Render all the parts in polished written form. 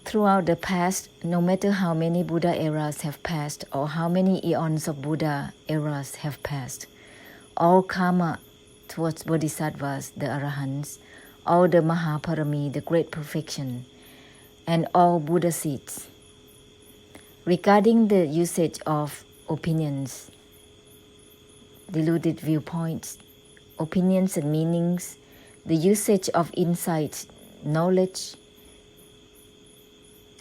Throughout the past, no matter how many Buddha eras have passed or how many eons of Buddha eras have passed, all karma towards bodhisattvas, the arahants, all the Mahaparami, the great perfection, and all Buddha seeds. Regarding the usage of opinions, deluded viewpoints, opinions and meanings, the usage of insight, knowledge,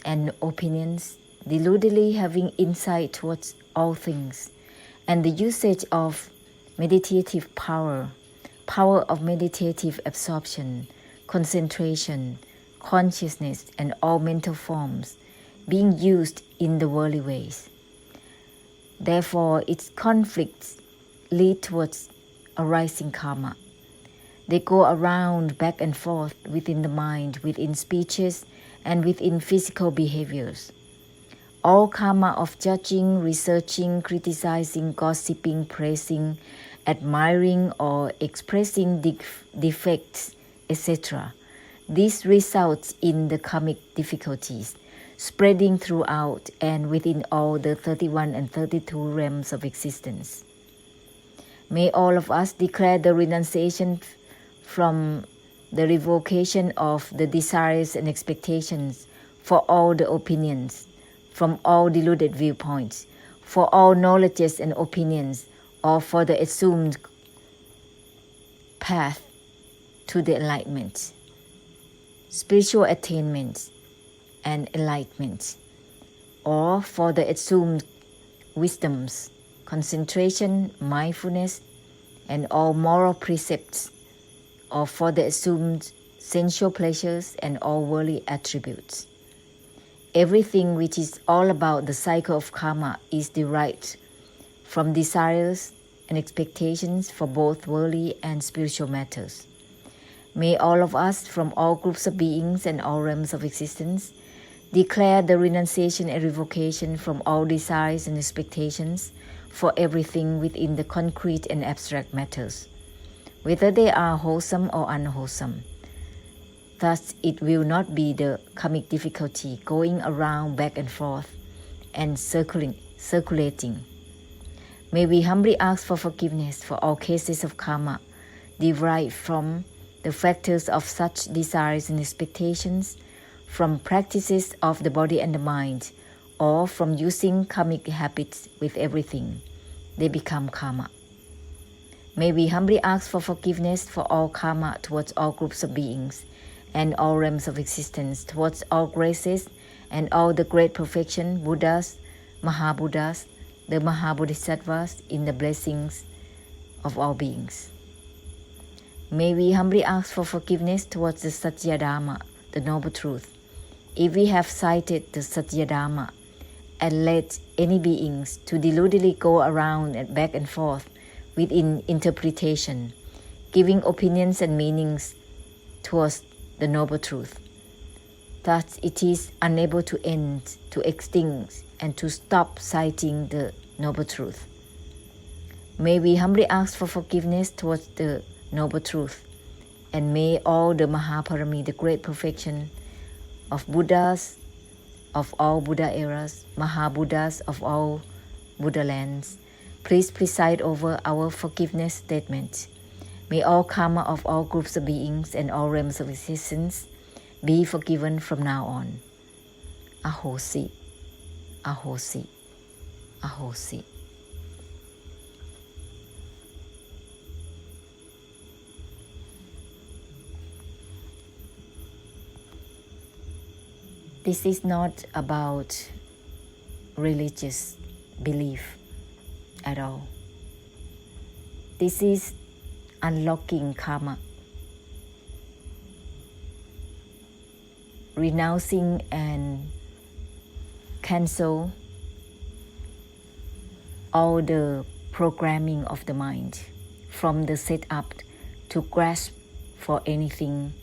and opinions, deludedly having insight towards all things, and the usage of meditative power, power of meditative absorption, concentration, consciousness, and all mental forms being used in the worldly ways. Therefore, its conflicts lead towards arising karma. They go around back and forth within the mind, within speeches, and within physical behaviors. All karma of judging, researching, criticizing, gossiping, praising, admiring, or expressing defects, etc. This results in the karmic difficulties, spreading throughout and within all the 31 and 32 realms of existence. May all of us declare the renunciation from the revocation of the desires and expectations for all the opinions, from all deluded viewpoints, for all knowledges and opinions, or for the assumed path to the enlightenment, spiritual attainment and enlightenment, or for the assumed wisdoms, concentration, mindfulness, and all moral precepts, or for the assumed sensual pleasures and all worldly attributes. Everything which is all about the cycle of karma is derived from desires and expectations for both worldly and spiritual matters. May all of us from all groups of beings and all realms of existence declare the renunciation and revocation from all desires and expectations for everything within the concrete and abstract matters, whether they are wholesome or unwholesome. Thus, it will not be the karmic difficulty going around back and forth and circulating. May we humbly ask for forgiveness for all cases of karma derived from the factors of such desires and expectations, from practices of the body and the mind, or from using karmic habits with everything. They become karma. May we humbly ask for forgiveness for all karma towards all groups of beings and all realms of existence, towards all graces and all the great perfection, Buddhas, Mahabuddhas, the Mahabodhisattvas in the blessings of all beings. May we humbly ask for forgiveness towards the Satyadharma, the Noble Truth, if we have cited the Satyadharma and led any beings to deludedly go around and back and forth within interpretation, giving opinions and meanings towards the Noble Truth. Thus it is unable to end, to extinct, and to stop citing the Noble Truth. May we humbly ask for forgiveness towards the Noble Truth, and may all the Mahaparami, the great perfection of Buddhas of all Buddha eras, Mahabuddhas of all Buddha lands, please preside over our forgiveness statement. May all karma of all groups of beings and all realms of existence be forgiven from now on. Ahosi, Ahosi, Ahosi. This is not about religious belief at all. This is unlocking karma, renouncing and cancel all the programming of the mind from the setup to grasp for anything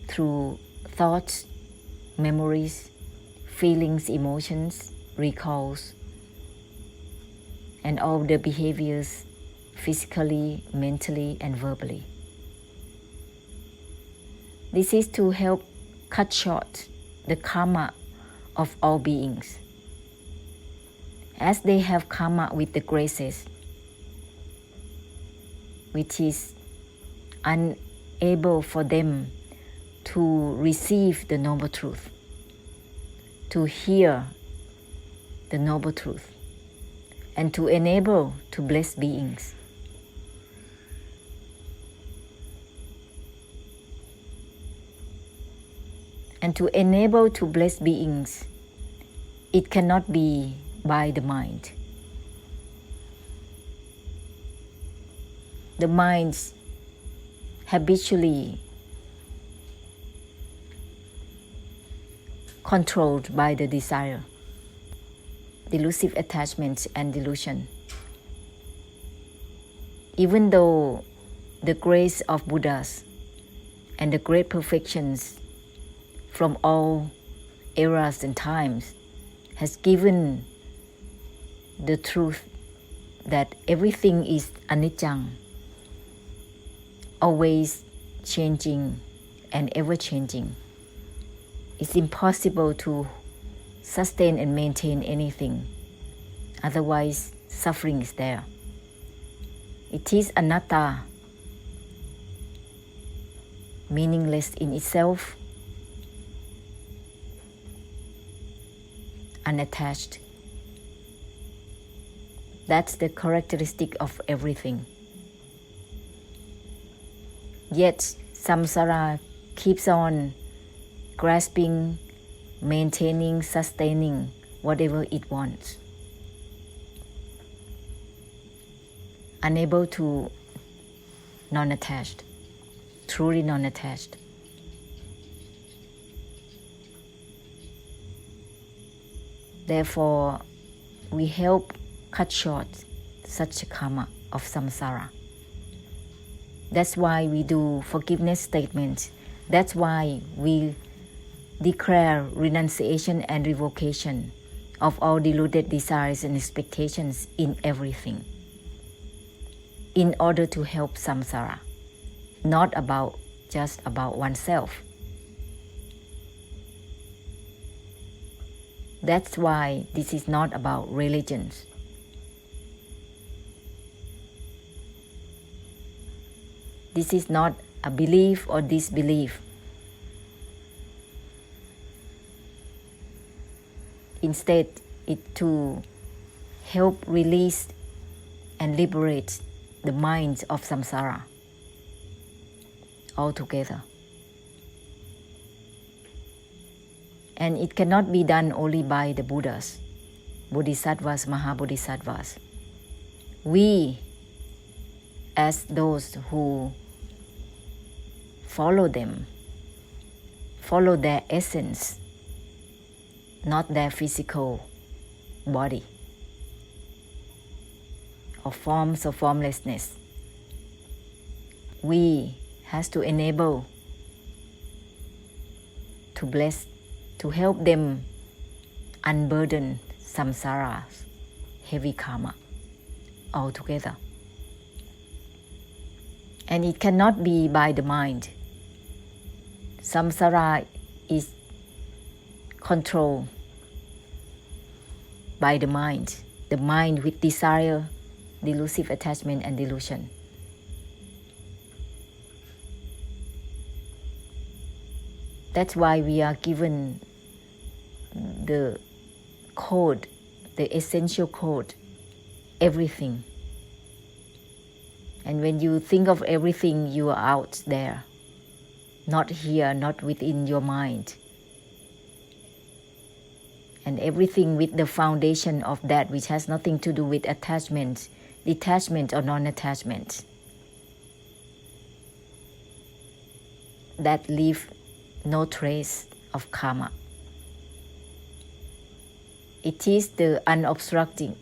through thoughts, memories, feelings, emotions, recalls, and all the behaviors physically, mentally, and verbally. This is to help cut short the karma of all beings. As they have karma with the graces, which is unable for them to receive the noble truth, to hear the noble truth, and to enable to bless beings. And to enable to bless beings, it cannot be by the mind. The mind's habitually controlled by the desire, delusive attachment and delusion. Even though the grace of Buddhas and the great perfections from all eras and times has given the truth that everything is anicca, always changing and ever changing. It's impossible to sustain and maintain anything, otherwise suffering is there. It is anatta, meaningless in itself, unattached. That's the characteristic of everything. Yet samsara keeps on grasping, maintaining, sustaining whatever it wants, unable to non-attached, truly non-attached. Therefore, we help cut short such a karma of samsara. That's why we do forgiveness statements. That's why we declare renunciation and revocation of all deluded desires and expectations in everything, in order to help samsara, not just about oneself. That's why this is not about religions. This is not a belief or disbelief. Instead, it to help release and liberate the minds of samsara altogether. And it cannot be done only by the Buddhas, Bodhisattvas, Mahabodhisattvas. We, as those who follow them, follow their essence, not their physical body or forms of formlessness. We has to enable to bless, to help them unburden samsara's heavy karma altogether. And it cannot be by the mind. Samsara is controlled by the mind with desire, delusive attachment and delusion. That's why we are given the code, the essential code, everything. And when you think of everything, you are out there, not here, not within your mind. And everything with the foundation of that which has nothing to do with attachment, detachment or non-attachment. That leave no trace of karma. It is the unobstructing.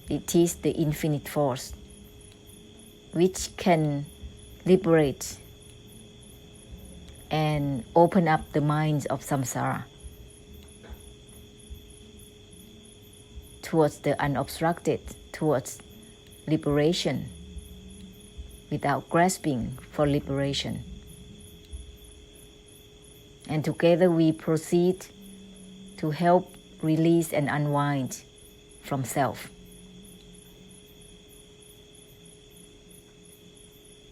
It is the infinite force which can liberate and open up the minds of samsara towards the unobstructed, towards liberation, without grasping for liberation. And together we proceed to help release and unwind from self.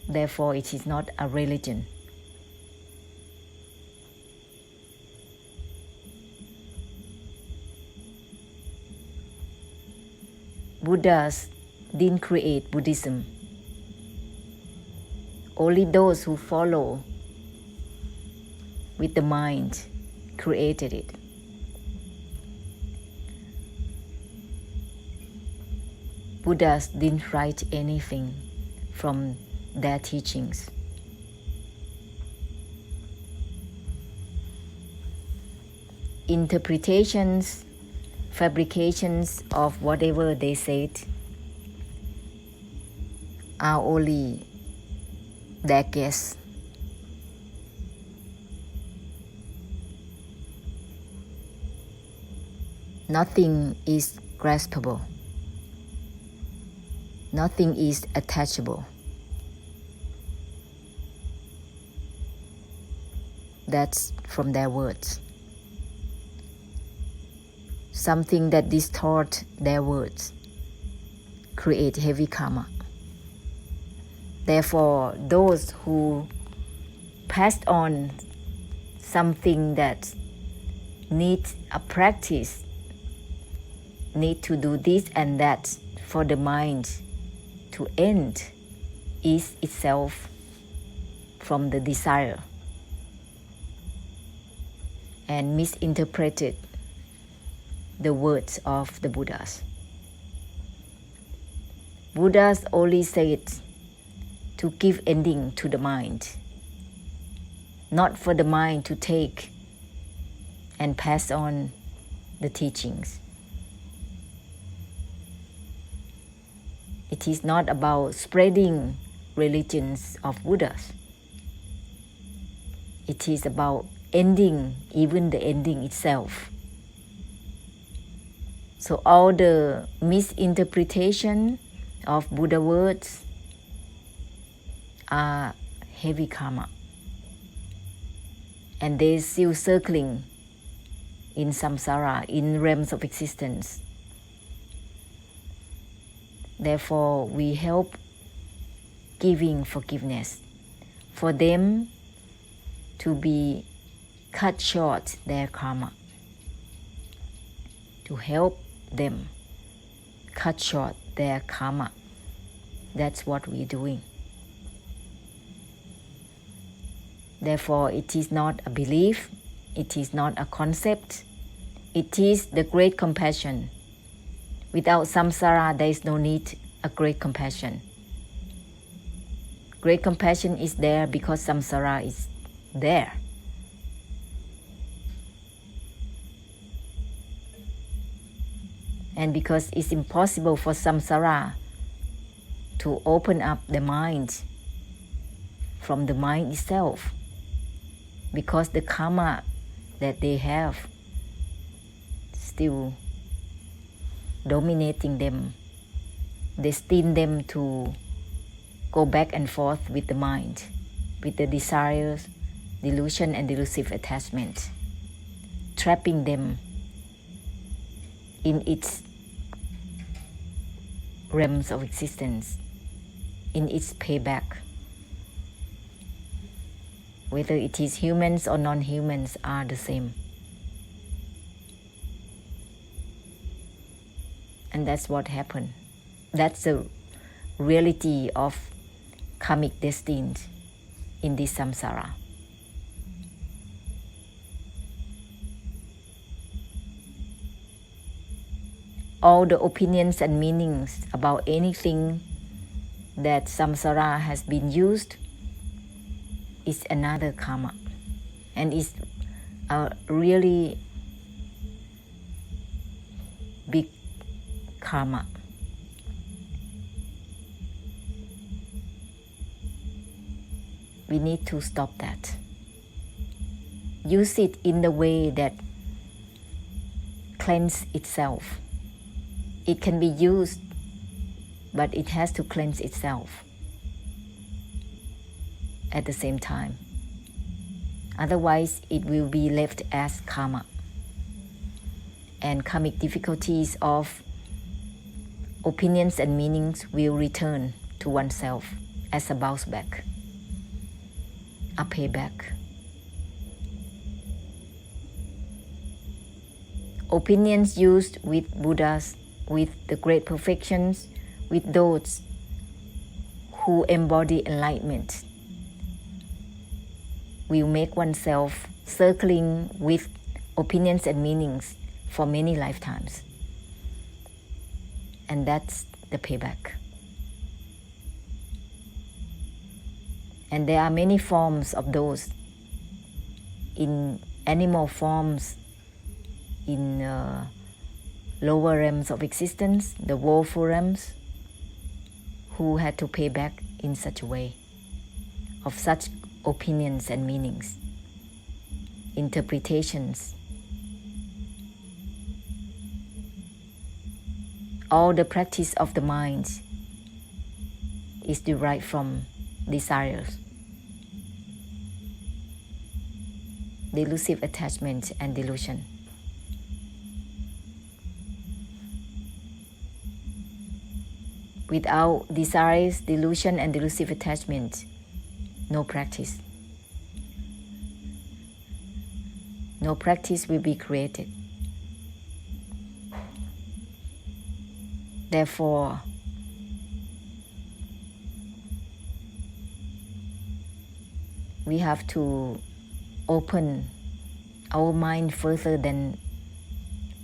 Therefore, it is not a religion. Buddhas didn't create Buddhism. Only those who follow with the mind created it. Buddhas didn't write anything from their teachings. Interpretations, fabrications of whatever they said are only their guess. Nothing is graspable. Nothing is attachable. That's from their words. Something that distorts their words create heavy karma. Therefore, those who passed on something that needs a practice, need to do this and that for the mind to end is itself from the desire, and misinterpreted the words of the Buddhas. Buddhas only said to give ending to the mind, not for the mind to take and pass on the teachings. It is not about spreading religions of Buddhas. It is about ending, even the ending itself. So all the misinterpretation of Buddha words are heavy karma, and they still circling in samsara, in realms of existence. Therefore, we help giving forgiveness for them to be cut short their karma, to help them cut short their karma. That's what we're doing. Therefore, it is not a belief, it is not a concept, it is the great compassion. Without samsara, there is no need a great compassion. Great compassion is there because samsara is there. And because it's impossible for samsara to open up the mind from the mind itself, because the karma that they have still dominating them, destined them to go back and forth with the mind, with the desires, delusion and delusive attachment, trapping them in its realms of existence, in its payback. Whether it is humans or non-humans are the same. And that's what happened. That's the reality of karmic destiny in this samsara. All the opinions and meanings about anything that samsara has been used is another karma, and is a really big karma. We need to stop that. Use it in the way that cleanse itself. It can be used, but it has to cleanse itself at the same time. Otherwise, it will be left as karma. And karmic difficulties of opinions and meanings will return to oneself as a bounce back, a payback. Opinions used with Buddhas, with the great perfections, with those who embody enlightenment, will make oneself circling with opinions and meanings for many lifetimes. And that's the payback. And there are many forms of those in animal forms, in lower realms of existence, the woeful realms, who had to pay back in such a way, of such opinions and meanings, interpretations. All the practice of the mind is derived from desires, delusive attachment and delusion. Without desires, delusion, and delusive attachment, no practice. No practice will be created. Therefore, we have to open our mind further than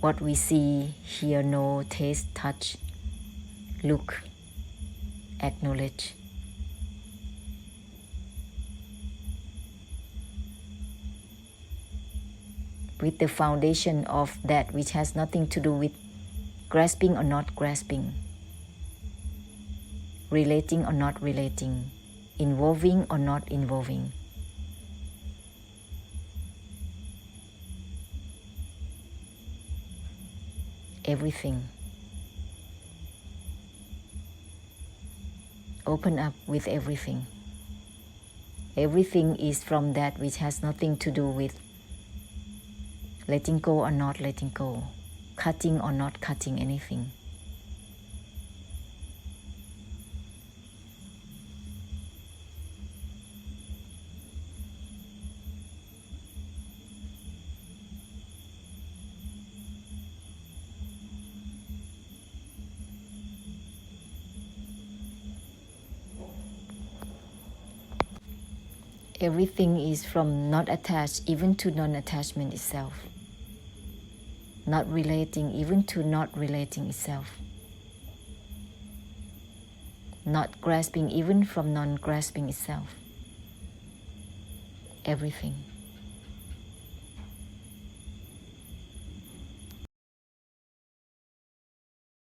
what we see, hear, know, taste, touch, look, acknowledge. With the foundation of that which has nothing to do with grasping or not grasping, relating or not relating, involving or not involving. Everything. Open up with everything. Everything is from that which has nothing to do with letting go or not letting go, cutting or not cutting anything. Everything is from not attached even to non-attachment itself. Not relating even to not relating itself. Not grasping even from non-grasping itself. Everything.